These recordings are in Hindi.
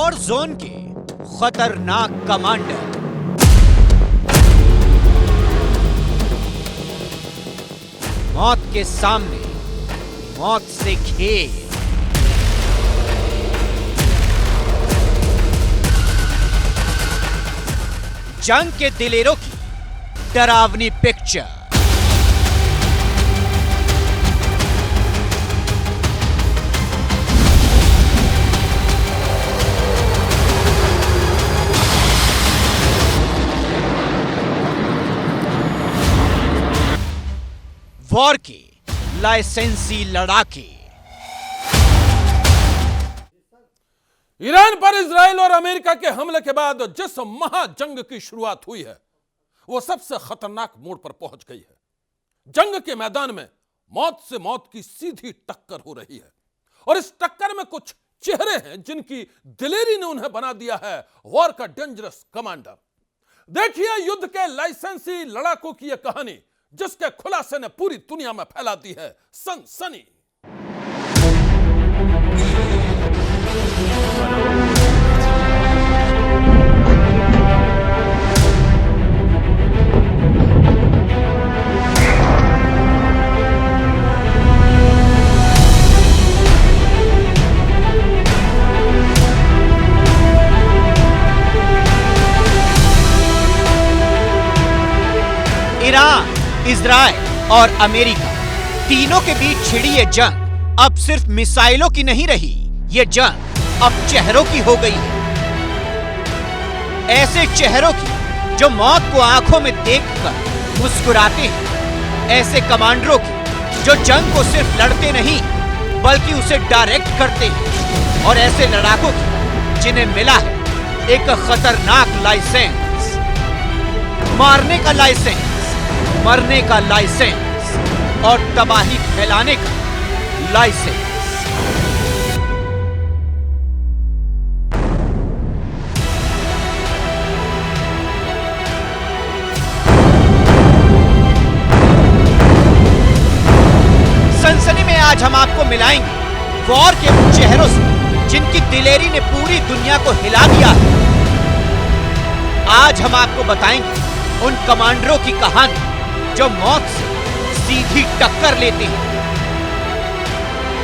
वॉर जोन के खतरनाक कमांडर। मौत के सामने मौत से खेल। जंग के दिलेरों की डरावनी पिक्चर। वॉर के लाइसेंसी लड़ाके। ईरान पर इजराइल और अमेरिका के हमले के बाद जिस महाजंग की शुरुआत हुई है वो सबसे खतरनाक मोड़ पर पहुंच गई है। जंग के मैदान में मौत से मौत की सीधी टक्कर हो रही है और इस टक्कर में कुछ चेहरे हैं जिनकी दिलेरी ने उन्हें बना दिया है वॉर का डेंजरस कमांडर। देखिए युद्ध के लाइसेंसी लड़ाकों की यह कहानी जिसके खुलासे ने पूरी दुनिया में फैला दी है सनसनी। ईरान, इजराइल और अमेरिका तीनों के बीच छिड़ी ये जंग अब सिर्फ मिसाइलों की नहीं रही, ये जंग अब चेहरों की हो गई है। ऐसे चेहरों की जो मौत को आंखों में देखकर मुस्कुराते हैं, ऐसे कमांडरों की जो जंग को सिर्फ लड़ते नहीं बल्कि उसे डायरेक्ट करते हैं, और ऐसे लड़ाकों की जिन्हें मिला है एक खतरनाक लाइसेंस, मारने का लाइसेंस, मरने का लाइसेंस और तबाही फैलाने का लाइसेंस। सनसनी में आज हम आपको मिलाएंगे वॉर के उन चेहरों से जिनकी दिलेरी ने पूरी दुनिया को हिला दिया है। आज हम आपको बताएंगे उन कमांडरों की कहानी जो मौत से सीधी टक्कर लेते हैं।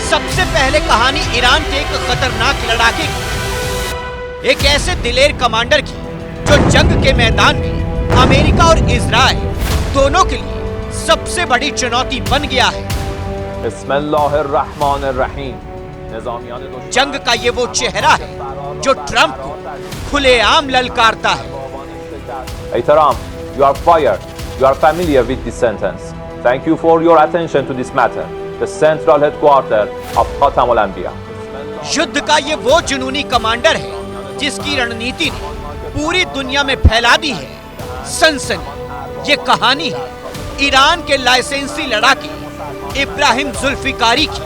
सबसे पहले कहानी ईरान के एक खतरनाक लड़ाके की, एक ऐसे दिलेर कमांडर की जो जंग के मैदान में अमेरिका और इजराइल दोनों के लिए सबसे बड़ी चुनौती बन गया है। जंग का ये वो चेहरा है जो ट्रंप को खुलेआम ललकारता है। You are fired. You are familiar with this sentence. Thank you for your attention to this matter. The central headquarters of Khatam al-Anbiya. युद्ध का ये वो जुनूनी कमांडर है जिसकी रणनीति ने पूरी दुनिया में फैला दी है सनसनी। ये कहानी है ईरान के लाइसेंसी लड़ाके इब्राहिम जुल्फिकारी की।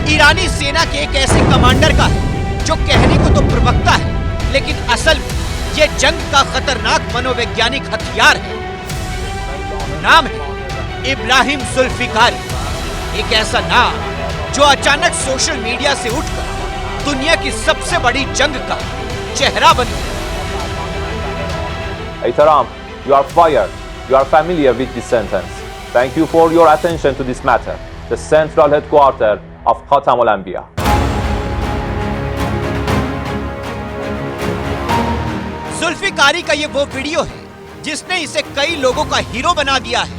ईरानी सेना के एक ऐसे कमांडर का है जो कहने को तो प्रवक्ता है लेकिन असल में ये जंग का खतरनाक मनोवैज्ञानिक हथियार है। नाम है इब्राहिम जुल्फिकारी। एक ऐसा नाम जो अचानक सोशल मीडिया से उठकर दुनिया की सबसे बड़ी जंग का चेहरा बन गया। Ehtaram, you are fired. You are familiar with this sentence. Thank you for your attention to this matter. The central headquarters of Khatam al-Anbiya. जुल्फिकारी का ये वो वीडियो है जिसने इसे कई लोगों का हीरो बना दिया है।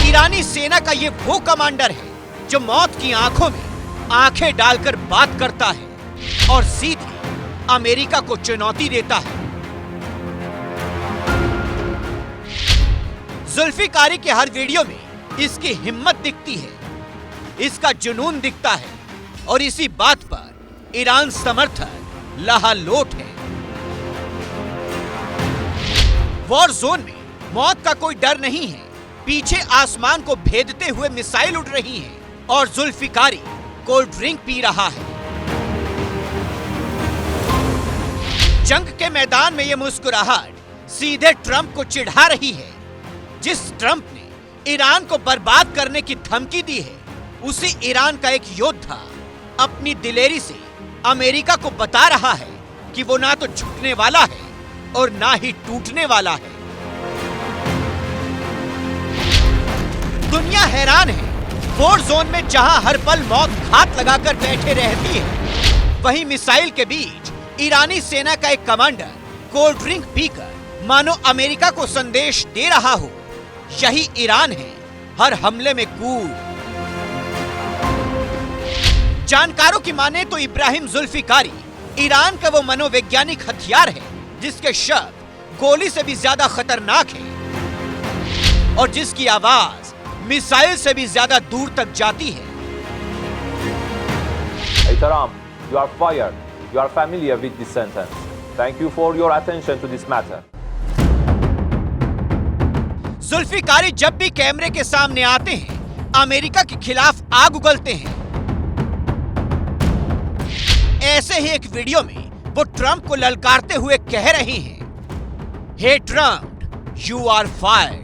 ईरानी सेना का ये वो कमांडर है जो मौत की आंखों में आंखें डालकर बात करता है और सीधे अमेरिका को चुनौती देता है। जुल्फिकारी के हर वीडियो में इसकी हिम्मत दिखती है, इसका जुनून दिखता है और इसी बात पर ईरान समर्थक लहालोट है। वॉर जोन में मौत का कोई डर नहीं है, पीछे आसमान को भेदते हुए मिसाइल उड़ रही हैं और जुल्फिकारी कोल्ड ड्रिंक पी रहा है। जंग के मैदान में यह मुस्कुराहट सीधे ट्रंप को चिढ़ा रही है। जिस ट्रंप ने ईरान को बर्बाद करने की धमकी दी है, उसी ईरान का एक योद्धा अपनी दिलेरी से अमेरिका को बता रहा है कि वो ना तो झुकने वाला है और ना ही टूटने वाला है। दुनिया हैरान है। वॉर जोन में जहां हर पल मौत घात लगाकर बैठे रहती है, वहीं मिसाइल के बीच ईरानी सेना का एक कमांडर कोल्ड ड्रिंक पीकर मानो अमेरिका को संदेश दे रहा हो, यही ईरान है हर हमले में कूल। जानकारों की माने तो इब्राहिम जुल्फिकारी ईरान का वो मनोवैज्ञानिक हथियार है जिसके शब्द गोली से भी ज्यादा खतरनाक है और जिसकी आवाज मिसाइल से भी ज्यादा दूर तक जाती है। Ehtaram, you are fired. You are familiar with this sentence. Thank you for your attention to this matter. जुल्फिकारी जब भी कैमरे के सामने आते हैं, अमेरिका के खिलाफ आग उगलते हैं। ऐसे ही एक वीडियो में वो ट्रंप को ललकारते हुए कह रही हैं, hey Trump, you are fired.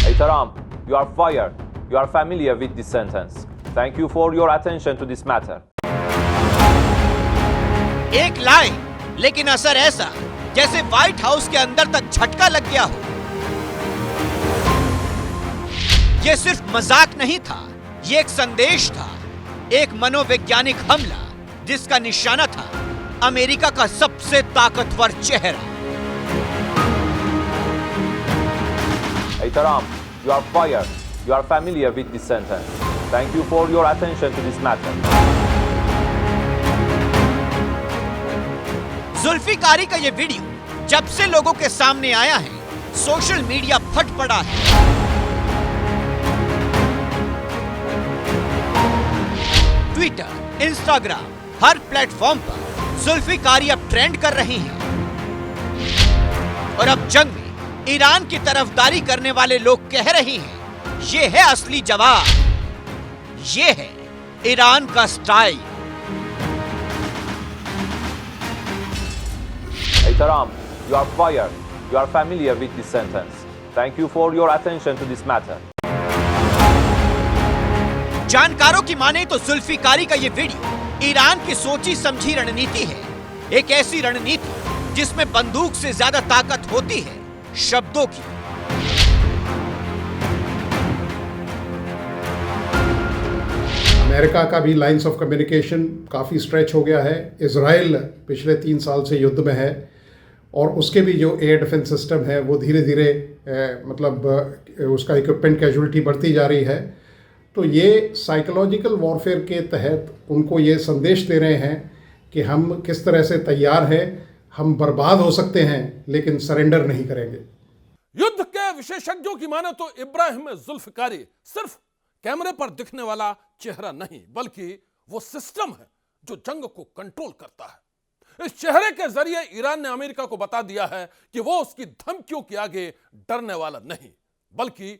Ehtaram, you are fired. You are familiar with this sentence. Thank you for your attention to this matter. एक लाइन, लेकिन असर ऐसा जैसे व्हाइट हाउस के अंदर तक झटका लग गया हो। यह सिर्फ मजाक नहीं था, यह एक संदेश था, एक मनोवैज्ञानिक हमला जिसका निशाना था अमेरिका का सबसे ताकतवर चेहरा। Ehtaram, you are fired. You are familiar with this sentence. Thank you for your attention to this matter. जुल्फिकारी का ये वीडियो जब से लोगों के सामने आया है, सोशल मीडिया फट पड़ा है। ट्विटर, इंस्टाग्राम, हर प्लेटफॉर्म पर जुल्फिकारी अब ट्रेंड कर रही हैं। और अब जंग में ईरान की तरफदारी करने वाले लोग कह रहे हैं, ये है असली जवाब, ये है ईरान का style. Ehtaram, you are fired. You are familiar with this sentence. Thank you for your attention to this matter. जानकारों की माने तो जुल्फिकारी का ये वीडियो ईरान की सोची समझी रणनीति है। एक ऐसी रणनीति जिसमें बंदूक से ज्यादा ताकत होती है शब्दों की। अमेरिका का भी लाइंस ऑफ कम्युनिकेशन काफ़ी स्ट्रेच हो गया है। इजराइल पिछले 3 साल से युद्ध में है और उसके भी जो एयर डिफेंस सिस्टम है वो धीरे धीरे उसका इक्विपमेंट कैजुअलिटी बढ़ती जा रही है। तो ये साइकोलॉजिकल वॉरफेयर के तहत उनको ये संदेश दे रहे हैं कि हम किस तरह से तैयार हैं, हम बर्बाद हो सकते हैं लेकिन सरेंडर नहीं करेंगे। युद्ध के विशेषज्ञों की माने तो इब्राहिम जुल्फिकारी सिर्फ कैमरे पर दिखने वाला चेहरा नहीं, बल्कि वो सिस्टम है जो जंग को कंट्रोल करता है। इस चेहरे के जरिए ईरान ने अमेरिका को बता दिया है कि वो उसकी धमकियों के आगे डरने वाला नहीं, बल्कि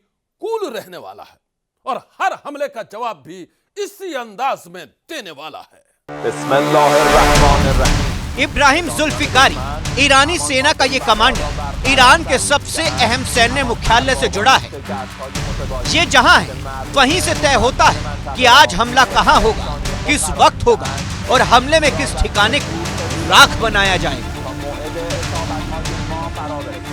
कूल रहने वाला है और हर हमले का जवाब भी इसी अंदाज में देने वाला है। Bismillahirrahmanirrahim. इब्राहिम जुल्फिकारी ईरानी सेना का ये कमांडर ईरान के सबसे अहम सैन्य मुख्यालय से जुड़ा है। ये जहां है वहीं से तय होता है कि आज हमला कहां होगा, किस वक्त होगा और हमले में किस ठिकाने को राख बनाया जाएगा।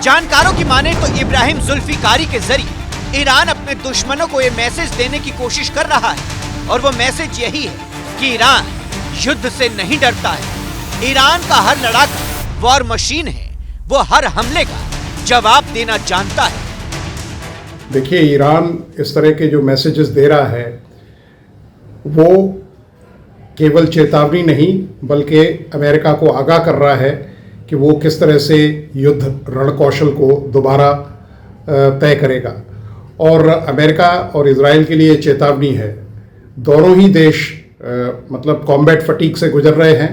जानकारों की माने तो इब्राहिम जुल्फिकारी के जरिए ईरान अपने दुश्मनों को ये मैसेज देने की कोशिश कर रहा है और वो मैसेज यही है कि ईरान युद्ध से नहीं डरता है। ईरान का हर लड़ाका वॉर मशीन है, वो हर हमले का जवाब देना जानता है। देखिए, ईरान इस तरह के जो मैसेजेस दे रहा है वो केवल चेतावनी नहीं बल्कि अमेरिका को आगाह कर रहा है कि वो किस तरह से युद्ध रणकौशल को दोबारा तय करेगा। और अमेरिका और इजराइल के लिए चेतावनी है। दोनों ही देश मतलब कॉम्बैट फटीग से गुजर रहे हैं।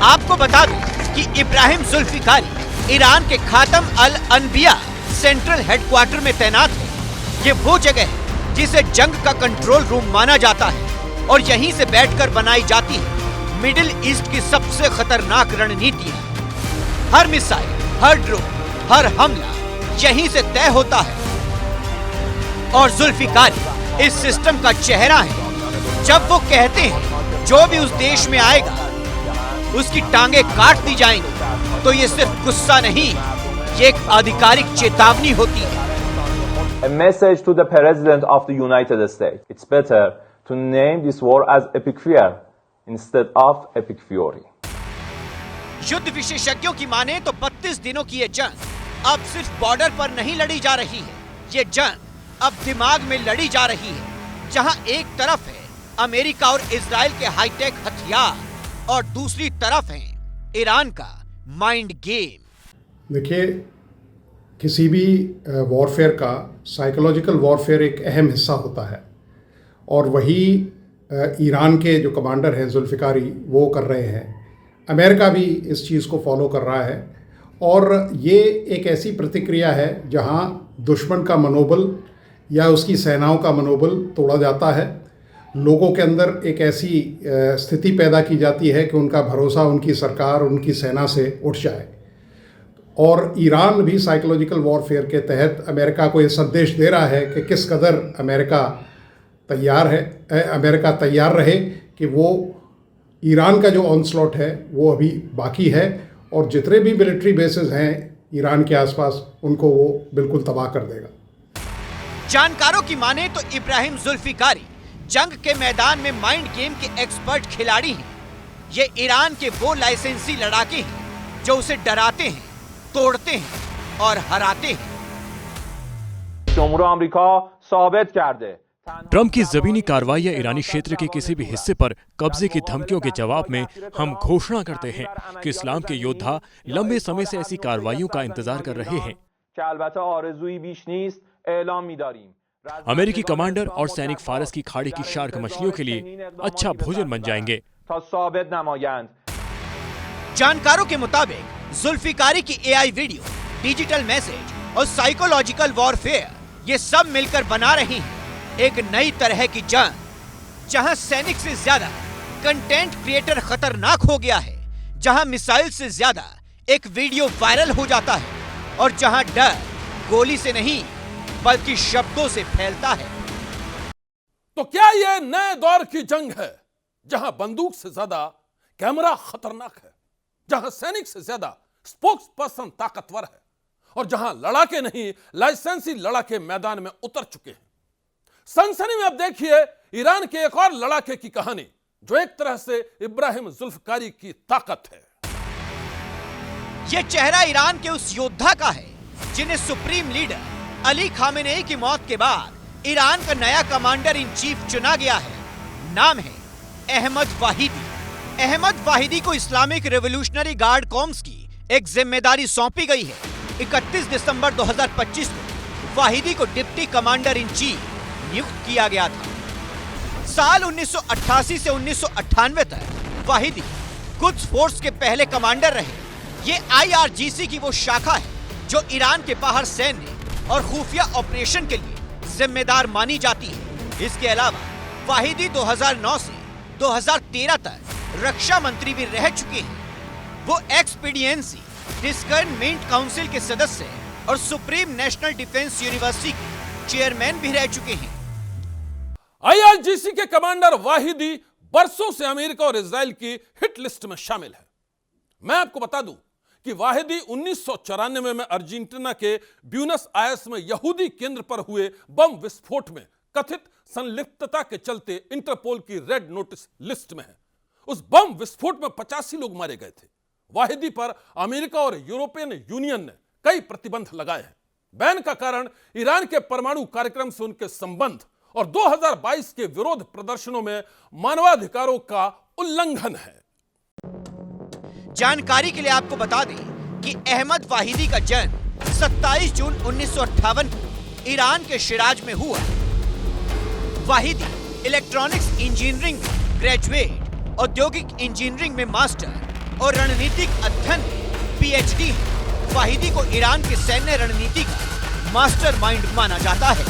आपको बता दूं कि इब्राहिम जुल्फिकारी ईरान के खातम अल अनबिया सेंट्रल हेडक्वार्टर में तैनात है। ये वो जगह है जिसे जंग का कंट्रोल रूम माना जाता है और यहीं से बैठकर बनाई जाती है मिडिल ईस्ट की सबसे खतरनाक रणनीतियां। हर मिसाइल, हर ड्रोन, हर हमला यहीं से तय होता है और जुल्फिकारी इस सिस्टम का चेहरा है। जब वो कहते हैं जो भी उस देश में आएगा उसकी टांगे काट दी जाएंगी, तो ये सिर्फ गुस्सा नहीं, ये एक आधिकारिक चेतावनी होती है। A message to the President of the United States. It's better to name this war as Epic Fear instead of Epic Fury. युद्ध विशेषज्ञों की माने तो 32 दिनों की ये जंग अब सिर्फ बॉर्डर पर नहीं लड़ी जा रही है। ये जंग अब दिमाग में लड़ी जा रही है, जहां एक तरफ है अमेरिका और इजराइल के हाईटेक हथियार और दूसरी तरफ है ईरान का माइंड गेम। देखिए, किसी भी वॉरफेयर का साइकोलॉजिकल वॉरफेयर एक अहम हिस्सा होता है और वही ईरान के जो कमांडर हैं जुल्फिकारी वो कर रहे हैं। अमेरिका भी इस चीज़ को फॉलो कर रहा है और ये एक ऐसी प्रतिक्रिया है जहां दुश्मन का मनोबल या उसकी सेनाओं का मनोबल तोड़ा जाता है। लोगों के अंदर एक ऐसी स्थिति पैदा की जाती है कि उनका भरोसा उनकी सरकार, उनकी सेना से उठ जाए। और ईरान भी साइकोलॉजिकल वॉरफेयर के तहत अमेरिका को ये संदेश दे रहा है कि किस कदर अमेरिका तैयार रहे कि वो ईरान का जो ऑनस्लॉट है वो अभी बाकी है और जितने भी मिलिट्री बेसेस हैं ईरान के आसपास उनको वो बिल्कुल तबाह कर देगा। जानकारों की माने तो इब्राहिम जुल्फिकारी जंग के मैदान में माइंड गेम के एक्सपर्ट खिलाड़ी हैं। ये ईरान के वो लाइसेंसी लड़ाके हैं जो उसे डराते हैं, तोड़ते हैं और हराते हैं। ट्रंप की जमीनी कार्रवाइयां ईरानी क्षेत्र के किसी भी हिस्से पर कब्जे की धमकियों के जवाब में हम घोषणा करते हैं कि इस्लाम के योद्धा लंबे समय से ऐसी कार्रवाइयों का इंतजार कर रहे हैं। अमेरिकी कमांडर और सैनिक फारस की खाड़ी की शार्क मछलियों के लिए अच्छा भोजन बन जाएंगे। जानकारों के मुताबिक जुल्फिकारी की एआई वीडियो, डिजिटल मैसेज और साइकोलॉजिकल वॉरफेयर ये सब मिलकर बना रही हैं एक नई तरह की जंग, जहां सैनिक से ज्यादा कंटेंट क्रिएटर खतरनाक हो गया है, जहां मिसाइल से ज्यादा एक वीडियो वायरल हो जाता है और जहां डर गोली से नहीं बल्कि शब्दों से फैलता है। तो क्या यह नए दौर की जंग है जहां बंदूक से ज्यादा कैमरा खतरनाक है, जहां सैनिक से ज्यादा स्पोक्स पर्सन ताकतवर है और जहां लड़ाके नहीं लाइसेंसी लड़ाके मैदान में उतर चुके हैं? सनसनी में अब देखिए ईरान के एक और लड़ाके की कहानी जो एक तरह से इब्राहिम जुल्फिकारी की ताकत है। यह चेहरा ईरान के उस योद्धा का है जिन्हें सुप्रीम लीडर अली खामेनेई की मौत के बाद ईरान का नया कमांडर इन चीफ चुना गया है। नाम है अहमद वाहिदी। अहमद वाहिदी को इस्लामिक रेवोल्यूशनरी गार्ड कॉर्प्स की एक जिम्मेदारी सौंपी गई है। 31 दिसंबर 2025 को वाहिदी को डिप्टी कमांडर इन चीफ नियुक्त किया गया था। साल 1988 से 1998 तक वाहिदी कुद्स फोर्स के पहले कमांडर रहे। ये IRGC की वो शाखा है जो ईरान के बाहर सैन्य और खुफिया ऑपरेशन के लिए जिम्मेदार मानी जाती है। इसके अलावा वाहिदी 2009 से 2013 तक रक्षा मंत्री भी रह चुके हैं। वो एक्सपीडिएंसी डिस्कर्नमेंट काउंसिल के सदस्य और सुप्रीम नेशनल डिफेंस यूनिवर्सिटी के चेयरमैन भी रह चुके हैं। IRGC के कमांडर वाहिदी बरसों से अमेरिका और इजराइल की हिट लिस्ट में शामिल है। मैं आपको बता दूं कि वाहिदी 1994 में अर्जेंटीना के ब्यूनस आयर्स में यहूदी केंद्र पर हुए बम विस्फोट में कथित संलिप्तता के चलते इंटरपोल की रेड नोटिस लिस्ट में है। उस बम विस्फोट में 85 लोग मारे गए थे। वाहिदी पर अमेरिका और यूरोपियन यूनियन ने कई प्रतिबंध लगाए हैं। बैन का कारण ईरान के परमाणु कार्यक्रम से उनके संबंध और 2022 के विरोध प्रदर्शनों में मानवाधिकारों का उल्लंघन है। जानकारी के लिए आपको बता दें कि अहमद वाहिदी का जन्म 27 जून 1958 को ईरान के शिराज में हुआ। वाहिदी इलेक्ट्रॉनिक्स इंजीनियरिंग में ग्रेजुएट, औद्योगिक इंजीनियरिंग में मास्टर और रणनीतिक अध्ययन में PhD है। वाहिदी को ईरान की सैन्य रणनीति का मास्टरमाइंड माना जाता है।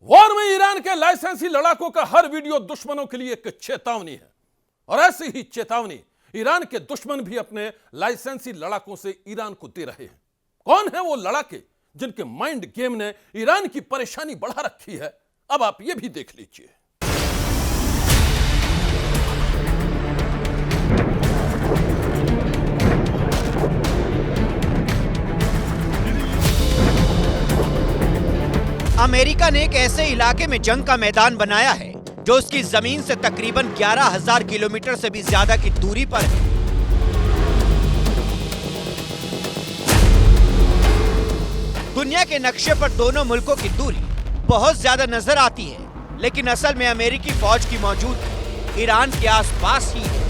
वॉर में ईरान के लाइसेंसी लड़ाकों का हर वीडियो दुश्मनों के लिए एक चेतावनी है, और ऐसी ही चेतावनी ईरान के दुश्मन भी अपने लाइसेंसी लड़ाकों से ईरान को दे रहे हैं। कौन है वो लड़ाके जिनके माइंड गेम ने ईरान की परेशानी बढ़ा रखी है? अब आप ये भी देख लीजिए। अमेरिका ने एक ऐसे इलाके में जंग का मैदान बनाया है जो उसकी जमीन से तकरीबन 11,000 किलोमीटर से भी ज्यादा की दूरी पर है। दुनिया के नक्शे पर दोनों मुल्कों की दूरी बहुत ज्यादा नजर आती है, लेकिन असल में अमेरिकी फौज की मौजूदगी ईरान के आसपास ही है।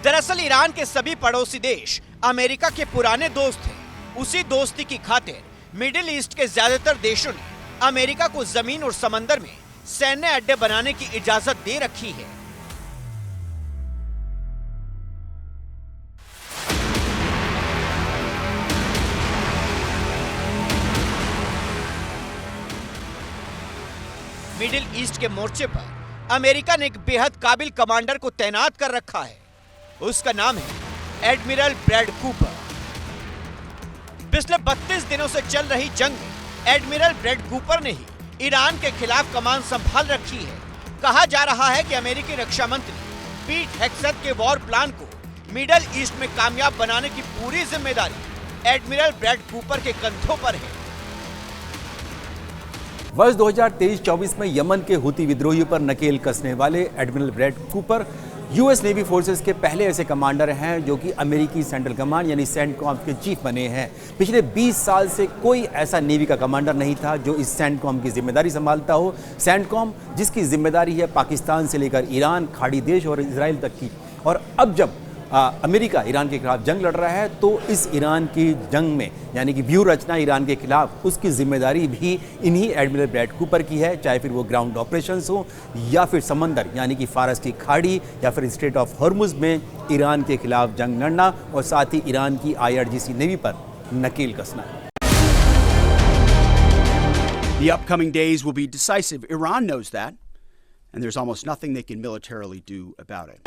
दरअसल ईरान के सभी पड़ोसी देश अमेरिका के पुराने दोस्त हैं। उसी दोस्ती की खातिर मिडिल ईस्ट के ज्यादातर देशों ने अमेरिका को जमीन और समंदर में सैन्य अड्डे बनाने की इजाजत दे रखी है। मिडिल ईस्ट के मोर्चे पर अमेरिका ने एक बेहद काबिल कमांडर को तैनात कर रखा है। उसका नाम है एडमिरल ब्रैड कूपर। पिछले 32 दिनों से चल रही जंग में एडमिरल ब्रैड कूपर ने ही ईरान के खिलाफ कमान संभाल रखी है। कहा जा रहा है कि अमेरिकी रक्षा मंत्री पीट हेग्सेथ के वॉर प्लान को मिडिल ईस्ट में कामयाब बनाने की पूरी जिम्मेदारी एडमिरल ब्रैड कूपर के कंधों पर है। वर्ष 2023-24 में यमन के हुती विद्रोहियों पर नकेल कसने वाले admiral Brad Cooper US navy forces के पहले ऐसे कमांडर हैं जो कि अमेरिकी सेंट्रल कमांड यानी सेंटकॉम के चीफ बने हैं। पिछले 20 साल से कोई ऐसा नेवी का कमांडर नहीं था जो इस सेंटकॉम की जिम्मेदारी संभालता हो। सेंटकॉम जिसकी जिम्मेदारी है पाकिस्तान से लेकर ईरान, खाड़ी देश और इजराइल तक की। और अब जब अमेरिका ईरान के खिलाफ जंग लड़ रहा है तो इस ईरान की जंग में यानी कि व्यूह रचना ईरान के खिलाफ, उसकी जिम्मेदारी भी इन्हीं एडमिरल ब्रैड कूपर की है। चाहे फिर वो ग्राउंड ऑपरेशंस हो या फिर समंदर यानी कि फारस की खाड़ी या फिर स्ट्रेट ऑफ हॉर्मुज में ईरान के खिलाफ जंग लड़ना और साथ ही ईरान की IRGC नेवी पर नकेल कसना। The upcoming days will be decisive. Iran knows that, and there's almost nothing they can militarily do about it.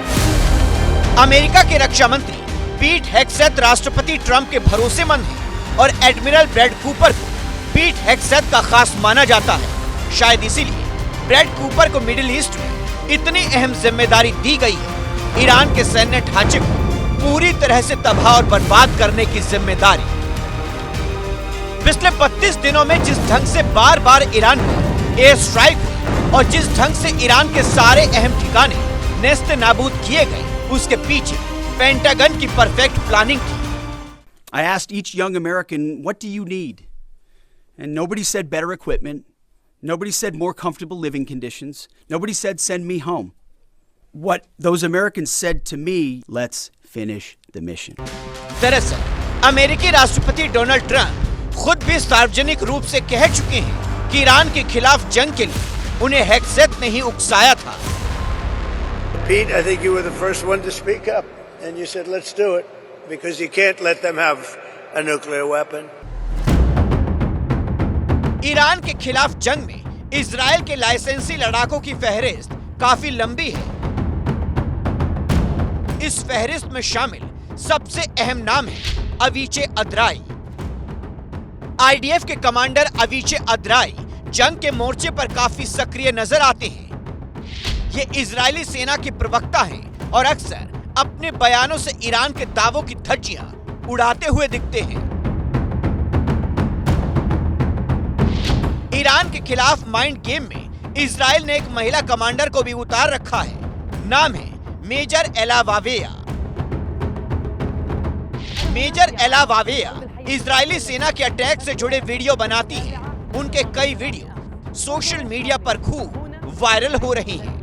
America के रक्षा मंत्री पीट हेग्सेथ राष्ट्रपति ट्रंप के भरोसेमंद हैं और एडमिरल ब्रैड कूपर को पीट हेग्सेथ का खास माना जाता है। शायद इसीलिए ब्रैड कूपर को मिडिल ईस्ट में इतनी अहम जिम्मेदारी दी गई है। ईरान के सैन्य ढांचे को पूरी तरह से तबाह और बर्बाद करने की जिम्मेदारी। पिछले 32 दिनों में जिस ढंग से बार बार ईरान पर एयर स्ट्राइक हुई और जिस ढंग से ईरान के सारे अहम ठिकाने नेस्त नाबूद किए गए, उसके पीछे पेंटागन की परफेक्ट प्लानिंग थी। I asked each young American, what do you need? And nobody said better equipment. Nobody said more comfortable living conditions. Nobody said send me home. What those Americans said to me, let's finish the mission. दरअसल अमेरिकी राष्ट्रपति डोनाल्ड ट्रंप खुद भी सार्वजनिक रूप से कह चुके हैं कि ईरान के खिलाफ जंग के लिए उन्हें हेग्सेथ ने ही उकसाया था। Pete, I think you were the first one to speak up, and you said, let's do it, because you can't let them have a nuclear weapon. Iran के खिलाफ जंग में इजराइल के लाइसेंसी लड़ाकों की फहरिस्त काफी लंबी है। इस फहरिस्त में शामिल सबसे अहम नाम है अवीचे अद्राई। IDF के कमांडर अवीचे अद्राई जंग के मोर्चे पर काफी सक्रिय नजर आते हैं। ये इजरायली सेना के प्रवक्ता हैं और अक्सर अपने बयानों से ईरान के दावों की धज्जियां उड़ाते हुए दिखते हैं। ईरान के खिलाफ माइंड गेम में इजराइल ने एक महिला कमांडर को भी उतार रखा है। नाम है मेजर एला वावेया। मेजर एला वावेया इजरायली सेना के अटैक से जुड़े वीडियो बनाती हैं। उनके कई वीडियो सोशल मीडिया पर खूब वायरल हो रही हैं।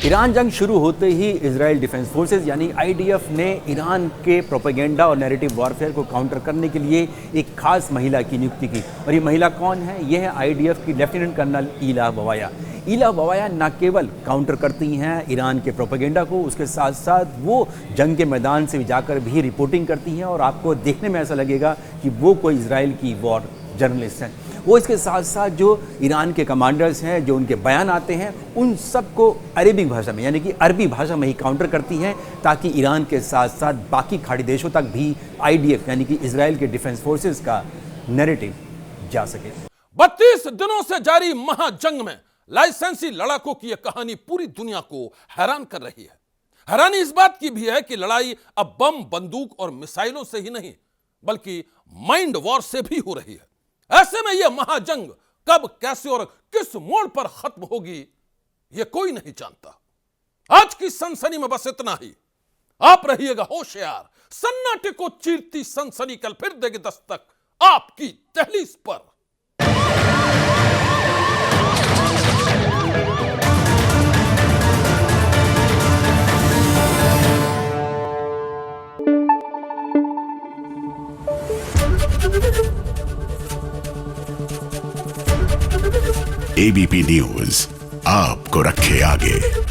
ईरान जंग शुरू होते ही इजराइल डिफेंस फोर्सेस यानी IDF ने ईरान के प्रोपेगेंडा और नैरेटिव वॉरफेयर को काउंटर करने के लिए एक खास महिला की नियुक्ति की। और ये महिला कौन है? यह है IDF की लेफ्टिनेंट कर्नल ईला बवाया। इलावाया न केवल काउंटर करती हैं ईरान के प्रोपेगेंडा को, उसके साथ साथ वो जंग के मैदान से जाकर भी रिपोर्टिंग करती हैं और आपको देखने में ऐसा लगेगा कि वो कोई इजराइल की वॉर जर्नलिस्ट हैं। वो इसके साथ साथ जो ईरान के कमांडर्स हैं, जो उनके बयान आते हैं, उन सबको अरेबिक भाषा में यानी कि अरबी भाषा में ही काउंटर करती हैं, ताकि ईरान के साथ साथ बाकी खाड़ी देशों तक भी IDF यानी कि इजराइल के डिफेंस फोर्सेस का नैरेटिव जा सके। 32 दिनों से जारी महाजंग में लाइसेंसी लड़ाकों की यह कहानी पूरी दुनिया को हैरान कर रही है। हैरानी इस बात की भी है कि लड़ाई अब बम, बंदूक और मिसाइलों से ही नहीं बल्कि माइंड वॉर से भी हो रही है। ऐसे में यह महाजंग कब, कैसे और किस मोड़ पर खत्म होगी, यह कोई नहीं जानता। आज की सनसनी में बस इतना ही। आप रहिएगा होशियार, सन्नाटे को चीरती सनसनी कल फिर देगी दस्तक आपकी दहलीज पर। ABP न्यूज आपको रखे आगे।